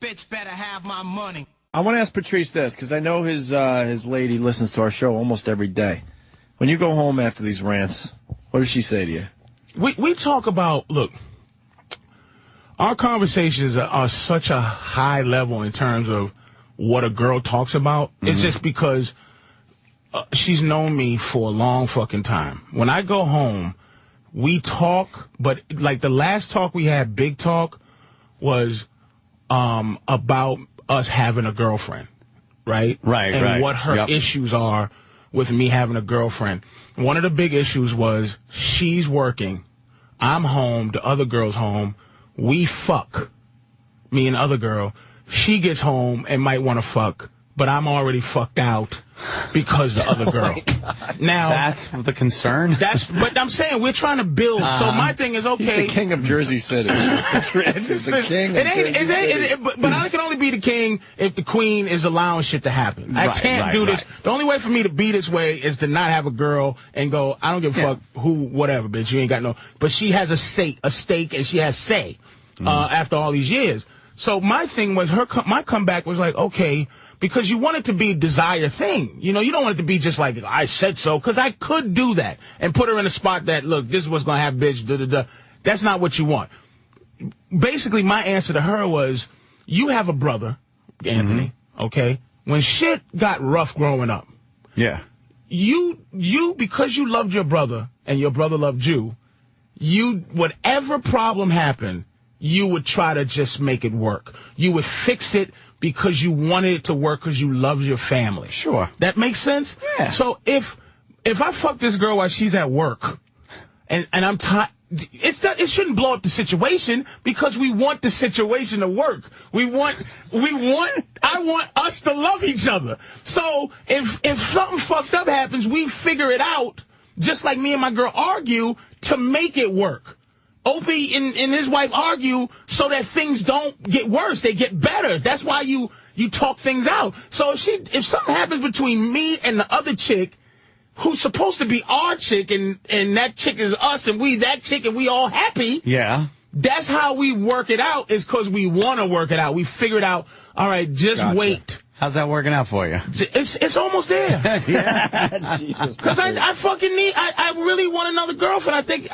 Bitch better have my money. I want to ask Patrice this, because I know his lady listens to our show almost every day. When you go home after these rants, what does she say to you? We talk about, look, our conversations are such a high level in terms of what a girl talks about. Mm-hmm. It's just because she's known me for a long fucking time. When I go home, we talk, but like the last talk we had, big talk, was about us having a girlfriend, right? Right, and right. what her issues are with me having a girlfriend. One of the big issues was she's working, I'm home, the other girl's home, we fuck, me and the other girl. She gets home and might want to fuck, but I'm already fucked out because the other girl. Now that's the concern. But I'm saying we're trying to build. So my thing is, okay, he's the king of Jersey City. He's the king of Jersey City. But I can only be the king if the queen is allowing shit to happen. I can't do this. The only way for me to be this way is to not have a girl and go, I don't give a fuck who, whatever, bitch. You ain't got no. But she has a stake, and she has say after all these years. So my thing was my comeback was like, okay. Because you want it to be a desired thing. You know, you don't want it to be just like, I said so, because I could do that and put her in a spot that, look, this is what's going to happen, bitch, da-da-da. That's not what you want. Basically, my answer to her was, you have a brother, Anthony, okay? When shit got rough growing up, you, because you loved your brother and your brother loved you, whatever problem happened, you would try to just make it work. You would fix it because you wanted it to work because you love your family. Sure. That makes sense? Yeah. So if I fuck this girl while she's at work and I'm tired, it shouldn't blow up the situation because we want the situation to work. I want us to love each other. So if something fucked up happens, we figure it out, just like me and my girl argue, to make it work. Opie and his wife argue so that things don't get worse. They get better. That's why you talk things out. So if something happens between me and the other chick, who's supposed to be our chick, and that chick is us, and we that chick, and we all happy. Yeah. That's how we work it out, is because we want to work it out. We figure it out. All right, just wait. How's that working out for you? It's almost there. Yeah. Jesus. Because I fucking I really want another girlfriend. I think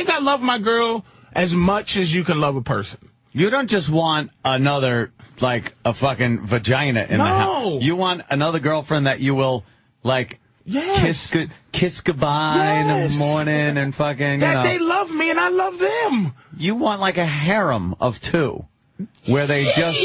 I love my girl as much as you can love a person. You don't just want another, like, a fucking vagina in the house. You want another girlfriend that you will, like, kiss goodbye in the morning and fucking, they love me and I love them. You want, like, a harem of two. Where they just...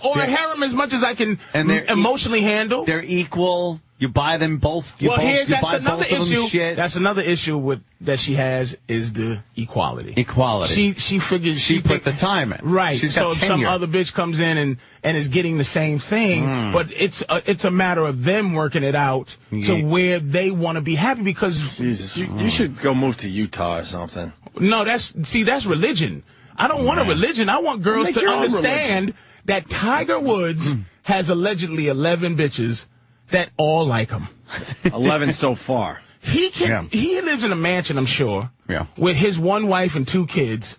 or a harem as much as I can emotionally handle. They're equal. You buy them both. That's another issue. That's another issue that she has, is the equality. Equality. She figured she put the time in. Right. She's so got if some other bitch comes in and is getting the same thing, but it's a matter of them working it out to where they want to be happy, because... Jesus, you should go move to Utah or something. No, that's religion. I don't want a religion. I want girls to understand that Tiger Woods has allegedly 11 bitches that all like him. 11 so far. He lives in a mansion, I'm sure, with his one wife and 2 kids.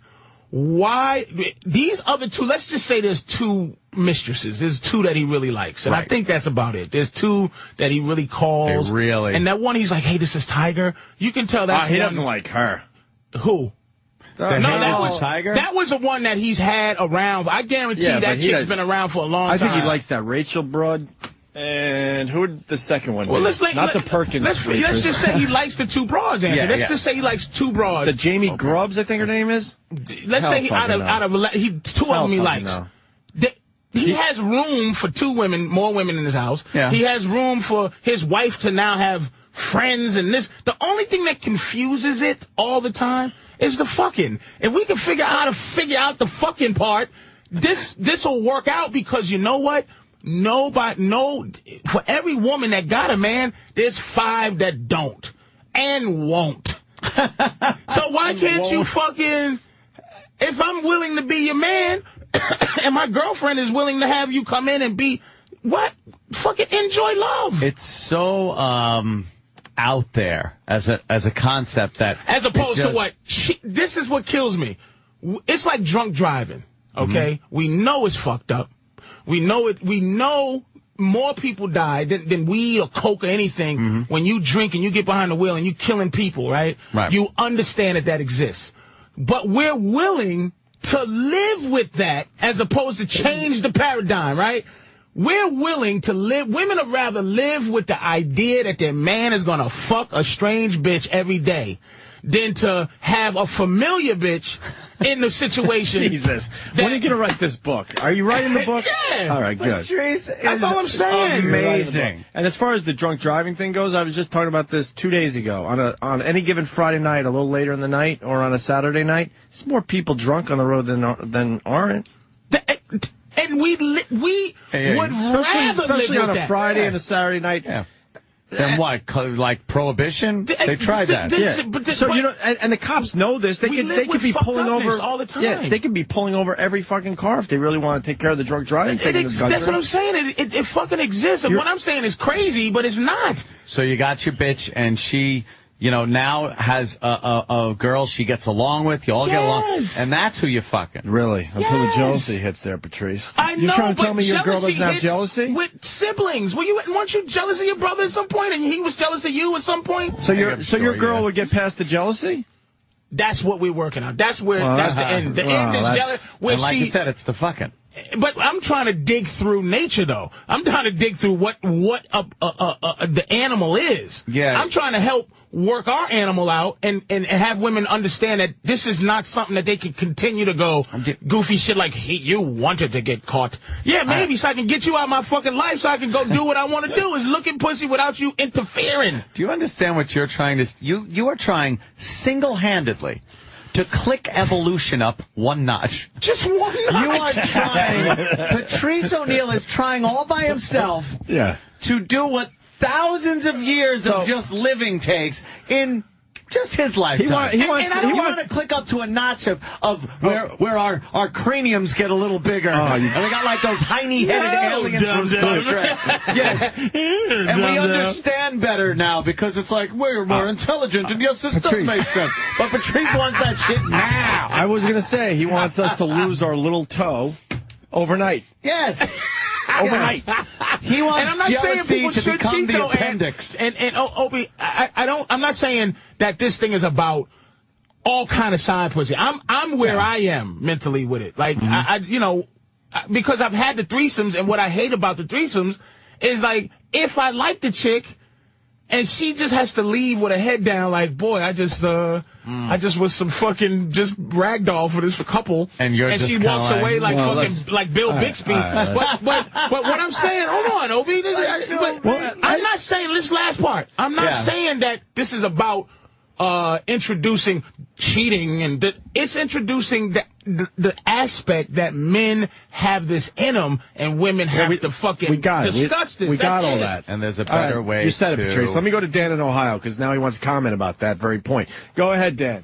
Why these other 2? Let's just say there's 2 mistresses. There's 2 that he really likes, and I think that's about it. There's 2 that he really calls. And that one, he's like, hey, this is Tiger. You can tell that's he doesn't like her. Who? Tiger? That was the one that he's had around. I guarantee that chick's been around for a long time. I think he likes that Rachel broad. And who would the second one be? Well, not the Perkins. Let's just say he likes the 2 broads, Anthony. Let's just say he likes 2 broads. The Jamie Grubbs, I think her name is. Let's say out of 2 of them he likes. He has room for 2 women, more women in his house. Yeah. He has room for his wife to now have friends and this. The only thing that confuses it all the time is the fucking. If we can figure out how to figure out the fucking part, this will work out, because you know what? For every woman that got a man, there's 5 that don't and won't. So why can't you fucking, if I'm willing to be your man and my girlfriend is willing to have you come in and be, what? Fucking enjoy love. It's so out there as a concept that, as opposed to what? This is what kills me. It's like drunk driving. okay? We know it's fucked up. We know it. We know more people die than weed or coke or anything when you drink and you get behind the wheel and you killing people, right? You understand that exists. But we're willing to live with that as opposed to change the paradigm, right? We're willing to live. Women would rather live with the idea that their man is going to fuck a strange bitch every day than to have a familiar bitch in the situation. Jesus. When are you going to write this book? Are you writing the book? Yeah. All right, good. That's all I'm saying. Amazing. And as far as the drunk driving thing goes, I was just talking about this 2 days ago. On any given Friday night, a little later in the night, or on a Saturday night, there's more people drunk on the road than aren't. And we would rather especially live on with a that. Friday and a Saturday night. Yeah. Then what? Like prohibition? They tried that. So you know, and the cops know this. They could be pulling over all the time. Yeah, they could be pulling over every fucking car if they really want to take care of the drunk driving. That's what I'm saying. It fucking exists. And what I'm saying is crazy, but it's not. So you got your bitch, and she, you know, now has a girl she gets along with. You all get along, and that's who you're fucking. Really? Until the jealousy hits there, Patrice. I know, you're trying to but tell me your girl doesn't have hits jealousy? with siblings. Weren't you jealous of your brother at some point, and he was jealous of you at some point? So your girl would get past the jealousy? That's what we're working on. That's where that's the end. The end is jealous. And like you said, it's the fucking. But I'm trying to dig through nature, though. I'm trying to dig through what the animal is. Yeah. I'm trying to help work our animal out and have women understand that this is not something that they can continue to go goofy shit like, you wanted to get caught. Yeah, maybe so I can get you out of my fucking life so I can go do what I want to do is look at pussy without you interfering. Do you understand what you're trying to... You are trying single-handedly to click evolution up one notch. Just one notch. You are trying... Patrice O'Neal is trying all by himself to do what thousands of years of just living takes in just his lifetime. He wants to click up to a notch of where our craniums get a little bigger. And we got like those hiney-headed aliens from Star Trek. Yes. And we understand better now because it's like, we're more intelligent, and yes, this does make sense. But Patrice wants that shit now. I was going to say, he wants us to lose our little toe overnight. Yes. Overnight. He wants and I'm not saying people to should become cheat, the though, appendix. And Opie, I'm not saying that this thing is about all kind of side pussy. I'm where I am mentally with it. Like, because I've had the threesomes, and what I hate about the threesomes is, like, if I like the chick and she just has to leave with her head down, like, boy, I just was some fucking just ragdoll for this couple, and she walks away like fucking like Bill Bixby. But what I'm saying, hold on, Obi. I'm not saying this last part. I'm not saying that this is about introducing cheating, and it's introducing the aspect that men have this in them, and women have to fucking discuss this. We got all that. And there's a better way. You said it, Patrice. Let me go to Dan in Ohio, because now he wants to comment about that very point. Go ahead, Dan.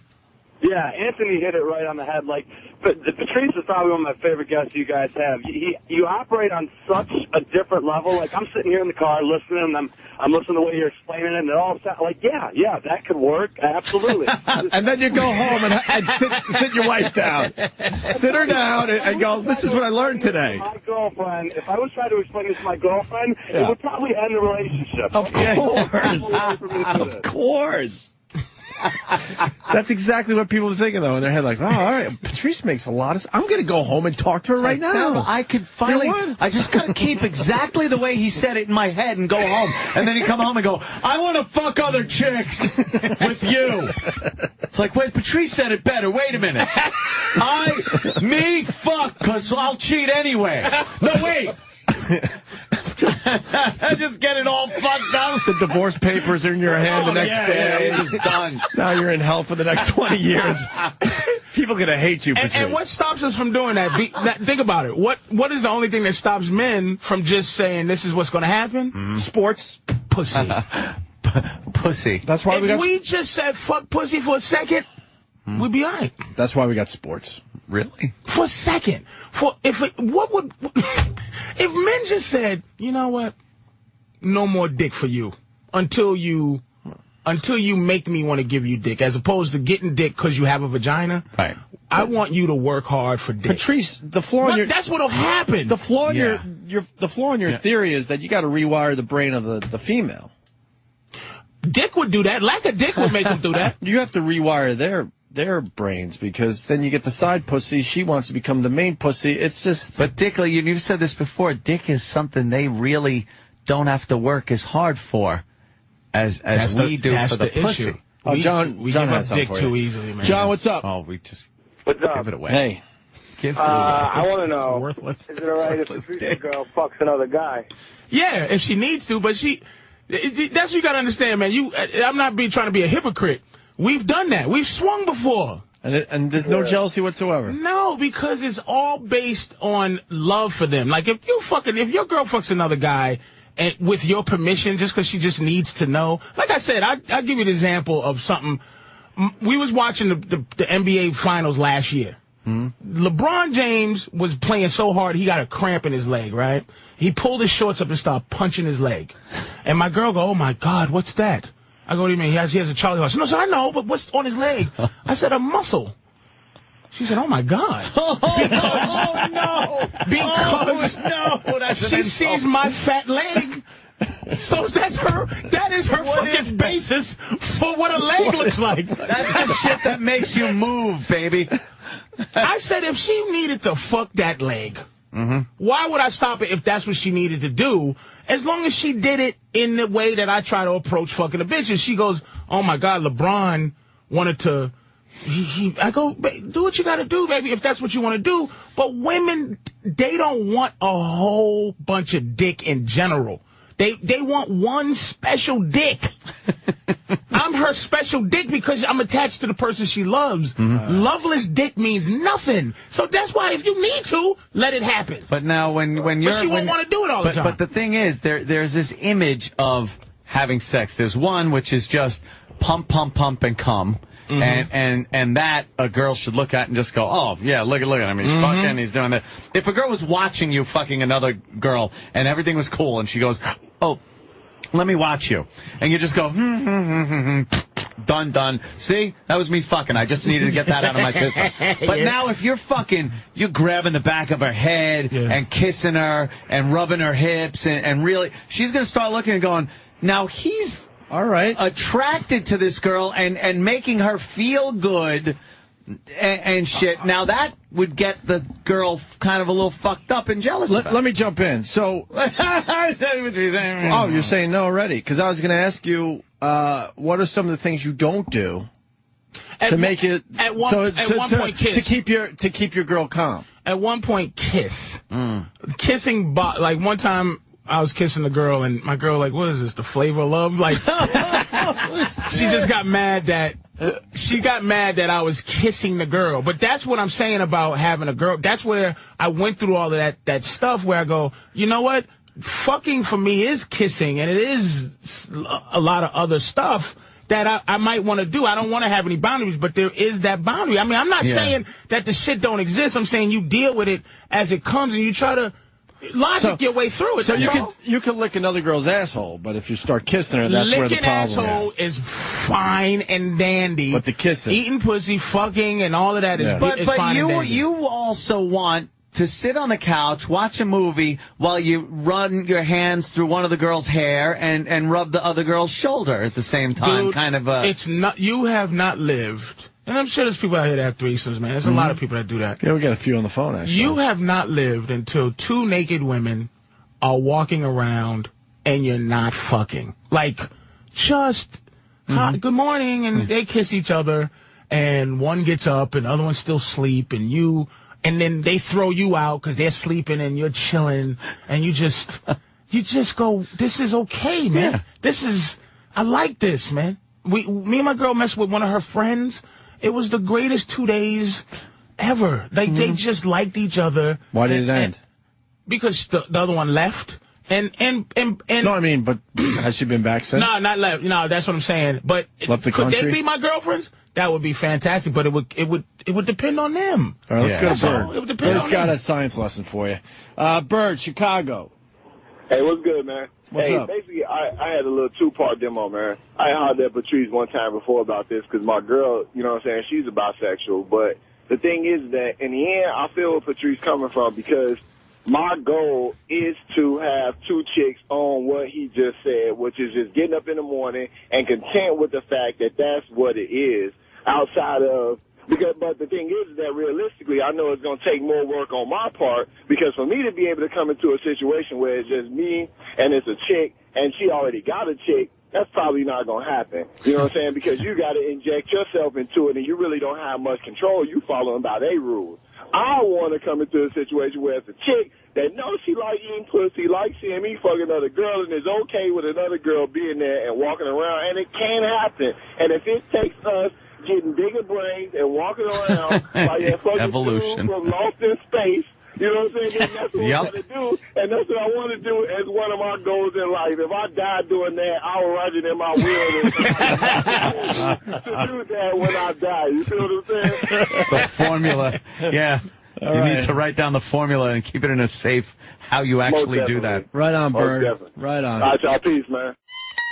Yeah, Anthony hit it right on the head. Like, Patrice is probably one of my favorite guests you guys have. You operate on such a different level. Like, I'm sitting here in the car listening, and I'm listening to the way you're explaining it, and it all sounds like, yeah, that could work. Absolutely. And then you go home and sit your wife down. Sit her down and go, this is what I learned today. My girlfriend, if I was trying to explain this to my girlfriend, it would probably end the relationship. Of course. Of course. That's exactly what people are thinking, though, in their head. Like, oh, all right, Patrice makes a lot of... I'm going to go home and talk to her right now. No, I could finally... I just got to keep exactly the way he said it in my head and go home. And then he come home and go, I want to fuck other chicks with you. It's like, wait, Patrice said it better. Wait a minute. Fuck, because I'll cheat anyway. No, wait. I just get it all fucked up. The divorce papers are in your hand the next day. Yeah, it's done. Now you're in hell for the next 20 years. People are going to hate you, Patrice. And what stops us from doing that? Think about it. What is the only thing that stops men from just saying this is what's going to happen? Sports. Pussy. Pussy. That's why if we just said fuck pussy for a second, we'd be all right. That's why we got sports. Really? For a second. If men just said, you know what? No more dick for you until you make me want to give you dick, as opposed to getting dick because you have a vagina. Right. I want you to work hard for dick. Patrice, the flaw in your... That's what'll happen. The flaw in your theory is that you got to rewire the brain of the female. Dick would do that. Lack of dick would make them do that. You have to rewire their brains, because then you get the side pussy. She wants to become the main pussy. It's just... But Dick, you've said this before, dick is something they really don't have to work as hard for as we do for the pussy. Issue. Oh, John we John give has up dick something for too you. easily, man. John, what's up? Oh, we just What's up? give it away. Hey. Give it away. I want to know, worthless. is it all right if the girl fucks another guy? Yeah, if she needs to, but that's what you got to understand, man. I'm not trying to be a hypocrite. We've done that. We've swung before. And there's no jealousy whatsoever. No, because it's all based on love for them. Like, if your girl fucks another guy and with your permission, just because she just needs to know. Like I said, I'll give you an example of something. We was watching the NBA Finals last year. LeBron James was playing so hard, he got a cramp in his leg, right? He pulled his shorts up and started punching his leg. And my girl go, "Oh, my God, what's that?" I go, "What do you mean? He has a Charlie horse." "No, sir, I know, but what's on his leg?" I said, "A muscle." She said, "Oh, my God." Because she sees my fat leg. So that is her fucking basis for what a leg looks like. That's the shit that makes you move, baby. I said, if she needed to fuck that leg, why would I stop it if that's what she needed to do? As long as she did it in the way that I try to approach fucking a bitch. And she goes, "Oh, my God, LeBron wanted to..." I go, "Do what you got to do, baby, if that's what you want to do." But women, they don't want a whole bunch of dick in general. They want one special dick. I'm her special dick because I'm attached to the person she loves. Loveless dick means nothing. So that's why if you need to, let it happen. But now when you're... But she won't want to do it all the time. But the thing is, there's this image of having sex. There's one which is just pump, pump, pump, and come. And that a girl should look at and just go, "Oh, yeah, look at him. He's fucking, he's doing that." If a girl was watching you fucking another girl and everything was cool and she goes, "Oh, let me watch you," and you just go, done. See, that was me fucking. I just needed to get that out of my system. But now if you're fucking, you're grabbing the back of her head and kissing her and rubbing her hips and really, she's going to start looking and going, now he's... All right. attracted to this girl and making her feel good and shit. Now that would get the girl kind of a little fucked up and jealous. Let me jump in. So, you're saying no already? Because I was going to ask you, what are some of the things you don't do to make it at one point kiss to keep your girl calm? At one point, kiss. Kissing, like one time. I was kissing a girl, and my girl, like, "What is this, the flavor of love?" Like, she just got mad that I was kissing the girl. But that's what I'm saying about having a girl. That's where I went through all of that stuff where I go, you know what? Fucking for me is kissing, and it is a lot of other stuff that I might want to do. I don't want to have any boundaries, but there is that boundary. I mean, I'm not saying that the shit don't exist. I'm saying you deal with it as it comes, and you try to logic your way through it. So you can lick another girl's asshole, but if you start kissing her, that's where the problem asshole is fine and dandy. But the kissing, eating pussy, fucking, and all of that is But fine and dandy. You also want to sit on the couch, watch a movie while you run your hands through one of the girl's hair and rub the other girl's shoulder at the same time. Dude, kind of it's not. You have not lived. And I'm sure there's people out here that have threesomes, man. There's a lot of people that do that. Yeah, we got a few on the phone, actually. You have not lived until two naked women are walking around and you're not fucking. Like, just, hi, good morning, and they kiss each other, and one gets up and the other one's still asleep, and then they throw you out because they're sleeping and you're chilling, and you just go, this is okay, man. I like this, man. Me and my girl messed with one of her friends. It was the greatest 2 days ever. Like, they just liked each other. Why did it end? Because the other one left. And no, I mean, but has she been back since? No, not left. No, that's what I'm saying. But left the country? Could they be my girlfriends? That would be fantastic, but it would depend on them. All right, let's go to Bird. It would depend Bird's got a science lesson for you. Bird, Chicago. Hey, what's good, man? What's up? Basically, I had a little two-part demo, man. I hollered at Patrice one time before about this because my girl, you know what I'm saying, she's a bisexual, but the thing is that in the end, I feel where Patrice coming from, because my goal is to have two chicks on what he just said, which is just getting up in the morning and content with the fact that that's what it is, outside of, but the thing is that realistically, I know it's going to take more work on my part, because for me to be able to come into a situation where it's just me and it's a chick and she already got a chick, that's probably not going to happen. You know what I'm saying? Because you got to inject yourself into it, and you really don't have much control. You following by their rules. I want to come into a situation where it's a chick that knows she like eating pussy, like seeing me fuck another girl, and is okay with another girl being there and walking around, and it can happen. And if it takes us getting bigger brains and walking around like that fucking evolution dude from Lost in Space, you know what I'm saying? That's what I'm going to do, and that's what I want to do as one of my goals in life. If I die doing that, I'll write it in my will to do that when I die. You feel what I'm saying? The formula, yeah. You need to write down the formula and keep it in a safe, how you actually do that. Right on, Bird. Right on. All right, y'all. Peace, man.